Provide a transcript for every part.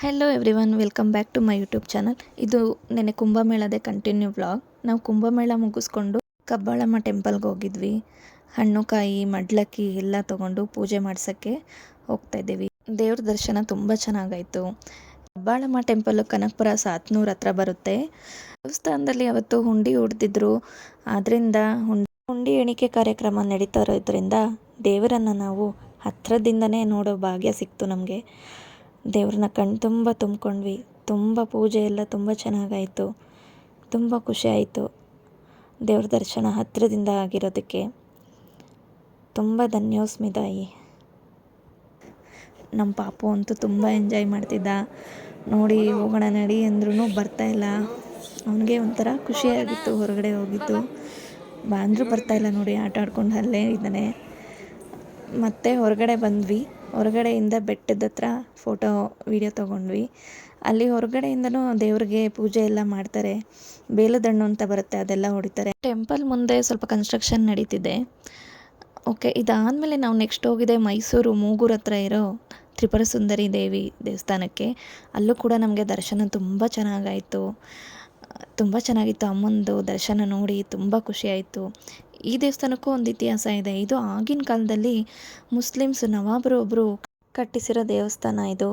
Hello everyone, welcome back to my YouTube channel. ಇದು ನೆನೆ ಕುಂಭಮೇಳದ continue vlog. ನಾವು ಕುಂಭಮೇಳ ಮುಗಿಸ್ಕೊಂಡು ಕಬ್ಬಾಳಮ್ಮ ಟೆಂಪಲ್ಗೆ ಹೋಗಿದ್ವಿ. ಹಣ್ಣು ಕಾಯಿ ಮಡ್ಲಕ್ಕಿ ಎಲ್ಲ ತೊಗೊಂಡು ಪೂಜೆ ಮಾಡ್ಸೋಕ್ಕೆ ಹೋಗ್ತಾಯಿದ್ದೀವಿ. ದೇವ್ರ ದರ್ಶನ ತುಂಬ ಚೆನ್ನಾಗಾಯಿತು. ಕಬ್ಬಾಳಮ್ಮ ಟೆಂಪಲ್ಲು ಕನಕಪುರ ಸಾತ್ನೂರು ಹತ್ರ ಬರುತ್ತೆ. ದೇವಸ್ಥಾನದಲ್ಲಿ ಅವತ್ತು ಹುಂಡಿ ಹೊಡೆದಿದ್ರು. ಆದ್ದರಿಂದ ಹುಂಡಿ ಎಣಿಕೆ ಕಾರ್ಯಕ್ರಮ ನಡೀತಾ ಇರೋದ್ರಿಂದ ದೇವರನ್ನು ನಾವು ಹತ್ತಿರದಿಂದನೇ ನೋಡೋ ಭಾಗ್ಯ ಸಿಕ್ತು ನಮಗೆ. ದೇವ್ರನ್ನ ಕಣ್ಣು ತುಂಬ ತುಂಬ್ಕೊಂಡ್ವಿ. ತುಂಬ ಪೂಜೆ ಎಲ್ಲ ತುಂಬ ಚೆನ್ನಾಗಾಯಿತು. ತುಂಬ ಖುಷಿ ಆಯಿತು ದೇವ್ರ ದರ್ಶನ ಹತ್ತಿರದಿಂದ ಆಗಿರೋದಕ್ಕೆ. ತುಂಬ ಧನ್ಯೋಸ್ಮಿ ತಾಯಿ. ನಮ್ಮ ಪಾಪು ಅಂತೂ ತುಂಬ ಎಂಜಾಯ್ ಮಾಡ್ತಿದ್ದ. ನೋಡಿ ಹೋಗೋಣ ನಡಿ ಅಂದ್ರೂ ಬರ್ತಾಯಿಲ್ಲ. ಅವನಿಗೆ ಒಂಥರ ಖುಷಿಯಾಗಿತ್ತು ಹೊರಗಡೆ ಹೋಗಿದ್ದು. ಅಂದರೂ ಬರ್ತಾಯಿಲ್ಲ ನೋಡಿ, ಆಟ ಆಡ್ಕೊಂಡು ಅಲ್ಲೇ ಇದ್ದಾನೆ. ಮತ್ತೆ ಹೊರಗಡೆ ಬಂದ್ವಿ. ಹೊರಗಡೆಯಿಂದ ಬೆಟ್ಟದ ಹತ್ರ ಫೋಟೋ ವಿಡಿಯೋ ತೊಗೊಂಡ್ವಿ. ಅಲ್ಲಿ ಹೊರಗಡೆಯಿಂದನೂ ದೇವ್ರಿಗೆ ಪೂಜೆ ಎಲ್ಲ ಮಾಡ್ತಾರೆ. ಬೇಲದಣ್ಣು ಅಂತ ಬರುತ್ತೆ, ಅದೆಲ್ಲ ಹೊಡಿತಾರೆ. ಟೆಂಪಲ್ ಮುಂದೆ ಸ್ವಲ್ಪ ಕನ್ಸ್ಟ್ರಕ್ಷನ್ ನಡೀತಿದೆ. ಓಕೆ, ಇದಾದಮೇಲೆ ನಾವು ನೆಕ್ಸ್ಟ್ ಹೋಗಿದೆ ಮೈಸೂರು ಮೂಗೂರು ಹತ್ರ ಇರೋ ತ್ರಿಪುರ ಸುಂದರಿ ದೇವಿ ದೇವಸ್ಥಾನಕ್ಕೆ. ಅಲ್ಲೂ ಕೂಡ ನಮಗೆ ದರ್ಶನ ತುಂಬ ಚೆನ್ನಾಗಾಯಿತು. ತುಂಬ ಚೆನ್ನಾಗಿತ್ತು. ಅಮ್ಮಂದು ದರ್ಶನ ನೋಡಿ ತುಂಬ ಖುಷಿಯಾಯಿತು. ಈ ದೇವಸ್ಥಾನಕ್ಕೂ ಒಂದು ಇತಿಹಾಸ ಇದೆ. ಇದು ಆಗಿನ ಕಾಲದಲ್ಲಿ ಮುಸ್ಲಿಮ್ಸ್ ನವಾಬರು ಒಬ್ಬರು ಕಟ್ಟಿಸಿರೋ ದೇವಸ್ಥಾನ ಇದು.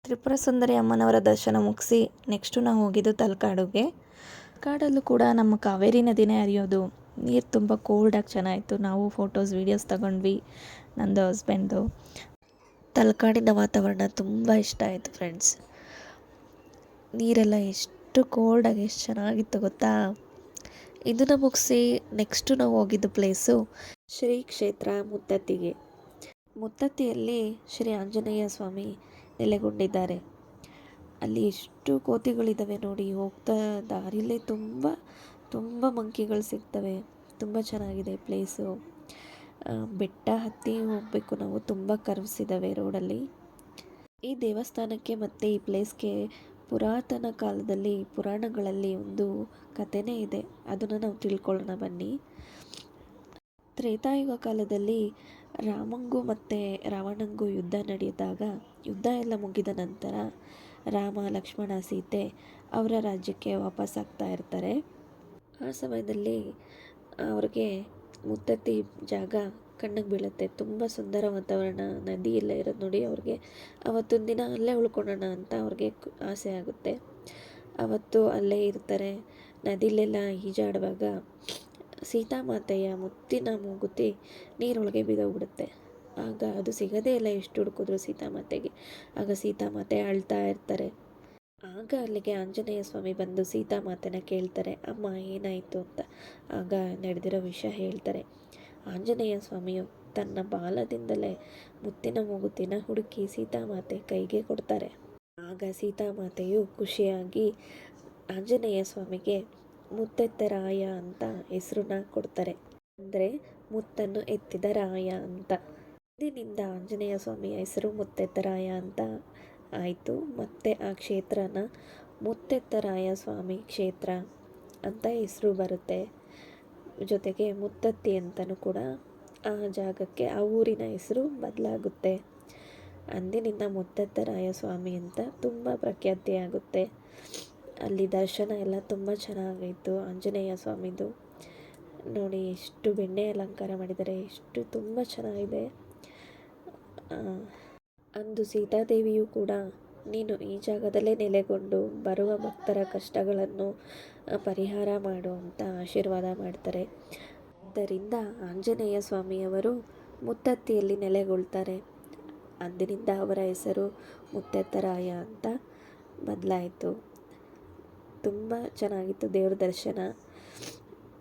ತ್ರಿಪುರ ಸುಂದರಿ ಅಮ್ಮನವರ ದರ್ಶನ ಮುಗಿಸಿ ನೆಕ್ಸ್ಟು ನಾವು ಹೋಗಿದ್ದು ತಲಕಾಡುಗೆ. ಕಾಡಲ್ಲೂ ಕೂಡ ನಮ್ಮ ಕಾವೇರಿ ನದಿನೇ ಹರಿಯೋದು. ನೀರು ತುಂಬ ಕೋಲ್ಡಾಗಿ ಚೆನ್ನಾಗಿತ್ತು. ನಾವು ಫೋಟೋಸ್ ವೀಡಿಯೋಸ್ ತಗೊಂಡ್ವಿ ನಂದು ಹಸ್ಬೆಂಡ್ದು. ತಲಕಾಡಿನ ವಾತಾವರಣ ತುಂಬ ಇಷ್ಟ ಆಯಿತು ಫ್ರೆಂಡ್ಸ್. ನೀರೆಲ್ಲ ಎಷ್ಟು ಕೋಲ್ಡಾಗಿ ಎಷ್ಟು ಚೆನ್ನಾಗಿತ್ತು ಗೊತ್ತಾ. ಇದನ್ನು ಮುಗಿಸಿ ನೆಕ್ಸ್ಟು ನಾವು ಹೋಗಿದ್ದು ಪ್ಲೇಸು ಶ್ರೀ ಕ್ಷೇತ್ರ ಮುತ್ತತ್ತಿಗೆ. ಮುತ್ತತ್ತಿಯಲ್ಲಿ ಶ್ರೀ ಆಂಜನೇಯ ಸ್ವಾಮಿ ನೆಲೆಗೊಂಡಿದ್ದಾರೆ. ಅಲ್ಲಿ ಎಷ್ಟು ಕೋತಿಗಳಿದ್ದಾವೆ ನೋಡಿ. ಹೋಗ್ತಾ ದಾರಿಲೇ ತುಂಬ ಮಂಕಿಗಳು ಸಿಗ್ತವೆ. ತುಂಬ ಚೆನ್ನಾಗಿದೆ ಪ್ಲೇಸು. ಬೆಟ್ಟ ಹತ್ತಿ ಹೋಗಬೇಕು ನಾವು. ತುಂಬ ಕರ್ವ್ಸ್ ಇದ್ದಾವೆ ರೋಡಲ್ಲಿ. ಈ ದೇವಸ್ಥಾನಕ್ಕೆ ಮತ್ತು ಈ ಪ್ಲೇಸ್ಗೆ ಪುರಾತನ ಕಾಲದಲ್ಲಿ ಪುರಾಣಗಳಲ್ಲಿ ಒಂದು ಕಥೆನೇ ಇದೆ. ಅದನ್ನು ನಾವು ತಿಳ್ಕೊಳ್ಳೋಣ ಬನ್ನಿ. ತ್ರೇತಾಯುಗ ಕಾಲದಲ್ಲಿ ರಾಮಂಗೂ ಮತ್ತು ರಾವಣಂಗೂ ಯುದ್ಧ ನಡೆಯುವಾಗ, ಯುದ್ಧ ಎಲ್ಲ ಮುಗಿದ ನಂತರ ರಾಮ ಲಕ್ಷ್ಮಣ ಸೀತೆ ಅವರ ರಾಜ್ಯಕ್ಕೆ ವಾಪಸ್ ಆಗ್ತಾ ಇರ್ತಾರೆ. ಆ ಸಮಯದಲ್ಲಿ ಅವ್ರಿಗೆ ಮುತ್ತತ್ತಿ ಜಾಗ ಕಣ್ಣಿಗೆ ಬೀಳುತ್ತೆ. ತುಂಬ ಸುಂದರ ವಾತಾವರಣ, ನದಿ ಎಲ್ಲ ಇರೋದು ನೋಡಿ. ಅವ್ರಿಗೆ ಅವತ್ತೊಂದು ದಿನ ಅಲ್ಲೇ ಉಳ್ಕೊಳ್ಳೋಣ ಅಂತ ಅವ್ರಿಗೆ ಆಸೆ ಆಗುತ್ತೆ. ಅವತ್ತು ಅಲ್ಲೇ ಇರ್ತಾರೆ. ನದಿಲೆಲ್ಲ ಈಜಾಡುವಾಗ ಸೀತಾಮಾತೆಯ ಮುತ್ತಿನ ಮೂಗುತಿ ನೀರೊಳಗೆ ಬಿದ್ದೋಗ್ಬಿಡುತ್ತೆ. ಆಗ ಅದು ಸಿಗದೇ ಇಲ್ಲ, ಎಷ್ಟು ಹುಡುಕಿದ್ರು ಸೀತಾಮಾತೆಗೆ. ಆಗ ಸೀತಾಮಾತೆ ಅಳ್ತಾ ಇರ್ತಾರೆ. ಆಗ ಅಲ್ಲಿಗೆ ಆಂಜನೇಯ ಸ್ವಾಮಿ ಬಂದು ಸೀತಾಮಾತೆನ ಕೇಳ್ತಾರೆ, ಅಮ್ಮ ಏನಾಯಿತು ಅಂತ. ಆಗ ನಡೆದಿರೋ ವಿಷಯ ಹೇಳ್ತಾರೆ. ಆಂಜನೇಯ ಸ್ವಾಮಿಯು ತನ್ನ ಬಾಲದಿಂದಲೇ ಮುತ್ತಿನ ಮೂಗುತಿನ ಹುಡುಕಿ ಸೀತಾಮಾತೆ ಕೈಗೆ ಕೊಡ್ತಾರೆ. ಆಗ ಸೀತಾಮಾತೆಯು ಖುಷಿಯಾಗಿ ಆಂಜನೇಯ ಸ್ವಾಮಿಗೆ ಮುತ್ತೆತ್ತರಾಯ ಅಂತ ಹೆಸರನ್ನ ಕೊಡ್ತಾರೆ. ಅಂದರೆ ಮುತ್ತನ್ನು ಎತ್ತಿದ ರಾಯ ಅಂತ. ಇಂದಿನಿಂದ ಆಂಜನೇಯ ಸ್ವಾಮಿಯ ಹೆಸರು ಮುತ್ತೆತ್ತರಾಯ ಅಂತ ಆಯಿತು. ಮತ್ತು ಆ ಕ್ಷೇತ್ರನ ಮುತ್ತೆತ್ತರಾಯ ಸ್ವಾಮಿ ಕ್ಷೇತ್ರ ಅಂತ ಹೆಸರು ಬರುತ್ತೆ. ಜೊತೆಗೆ ಮುತ್ತತ್ತಿ ಅಂತಲೂ ಕೂಡ ಆ ಜಾಗಕ್ಕೆ, ಆ ಊರಿನ ಹೆಸರು ಬದಲಾಗುತ್ತೆ. ಅಂದಿನಿಂದ ಮುತ್ತೆತ್ತರಾಯ ಸ್ವಾಮಿ ಅಂತ ತುಂಬ ಪ್ರಖ್ಯಾತಿಯಾಗುತ್ತೆ. ಅಲ್ಲಿ ದರ್ಶನ ಎಲ್ಲ ತುಂಬ ಚೆನ್ನಾಗಾಯಿತು ಆಂಜನೇಯ ಸ್ವಾಮಿದು. ನೋಡಿ ಎಷ್ಟು ಬೆಣ್ಣೆ ಅಲಂಕಾರ ಮಾಡಿದ್ದಾರೆ, ಎಷ್ಟು ತುಂಬ ಚೆನ್ನಾಗಿದೆ. ಅಂದು ಸೀತಾದೇವಿಯು ಕೂಡ ನೀನು ಈ ಜಾಗದಲ್ಲೇ ನೆಲೆಗೊಂಡು ಬರುವ ಭಕ್ತರ ಕಷ್ಟಗಳನ್ನು ಪರಿಹಾರ ಮಾಡು ಅಂತ ಆಶೀರ್ವಾದ ಮಾಡ್ತಾರೆ. ಆದ್ದರಿಂದ ಆಂಜನೇಯ ಸ್ವಾಮಿಯವರು ಮುತ್ತತ್ತಿಯಲ್ಲಿ ನೆಲೆಗೊಳ್ತಾರೆ. ಅಂದಿನಿಂದ ಅವರ ಹೆಸರು ಮುತ್ತೆತ್ತರಾಯ ಅಂತ ಬದಲಾಯಿತು. ತುಂಬ ಚೆನ್ನಾಗಿತ್ತು ದೇವ್ರ ದರ್ಶನ.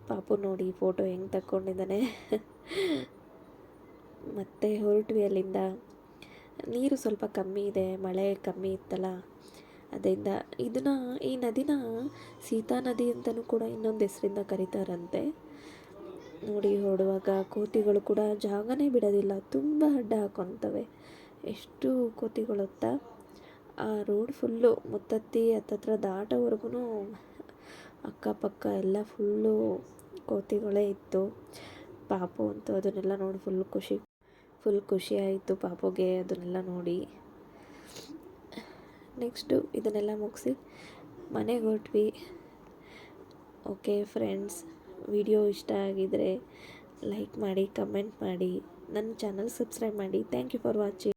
ಪಾಪು ನೋಡಿ ಫೋಟೋ ಹೆಂಗೆ ತಕ್ಕೊಂಡಿದ್ದಾನೆ. ಮತ್ತೆ ಹೊರಟ್ವಿ ಅಲ್ಲಿಂದ. ನೀರು ಸ್ವಲ್ಪ ಕಮ್ಮಿ ಇದೆ, ಮಳೆ ಕಮ್ಮಿ ಇತ್ತಲ್ಲ, ಅದರಿಂದ ಈ ನದಿನ ಸೀತಾ ನದಿ ಅಂತಲೂ ಕೂಡ ಇನ್ನೊಂದು ಹೆಸರಿಂದ ಕರೀತಾರಂತೆ. ನೋಡಿ ಹೊರಡುವಾಗ ಕೋತಿಗಳು ಕೂಡ ಜಾಗನೇ ಬಿಡೋದಿಲ್ಲ, ತುಂಬ ಅಡ್ಡ ಹಾಕೊತವೆ. ಎಷ್ಟು ಕೋತಿಗಳು ಆ ರೋಡ್ ಫುಲ್ಲು ಮುತ್ತತ್ತಿ ಹತ್ತತ್ರ ದಾಟೋವರೆಗೂ ಅಕ್ಕಪಕ್ಕ ಎಲ್ಲ ಫುಲ್ಲು ಕೋತಿಗಳೇ ಇತ್ತು. ಪಾಪು ಅಂತೂ ಅದನ್ನೆಲ್ಲ ನೋಡಿ ಫುಲ್ ಖುಷಿ ಆಯಿತು ಪಾಪುಗೆ ಅದನ್ನೆಲ್ಲ ನೋಡಿ. ನೆಕ್ಸ್ಟು ಇದನ್ನೆಲ್ಲ ಮುಗಿಸಿ ಮನೆಗೆ ಹೊರಟ್ವಿ. ಓಕೆ ಫ್ರೆಂಡ್ಸ್, ವಿಡಿಯೋ ಇಷ್ಟ ಆಗಿದರೆ ಲೈಕ್ ಮಾಡಿ, ಕಮೆಂಟ್ ಮಾಡಿ, ನನ್ನ ಚಾನಲ್ ಸಬ್ಸ್ಕ್ರೈಬ್ ಮಾಡಿ. Thank you for watching.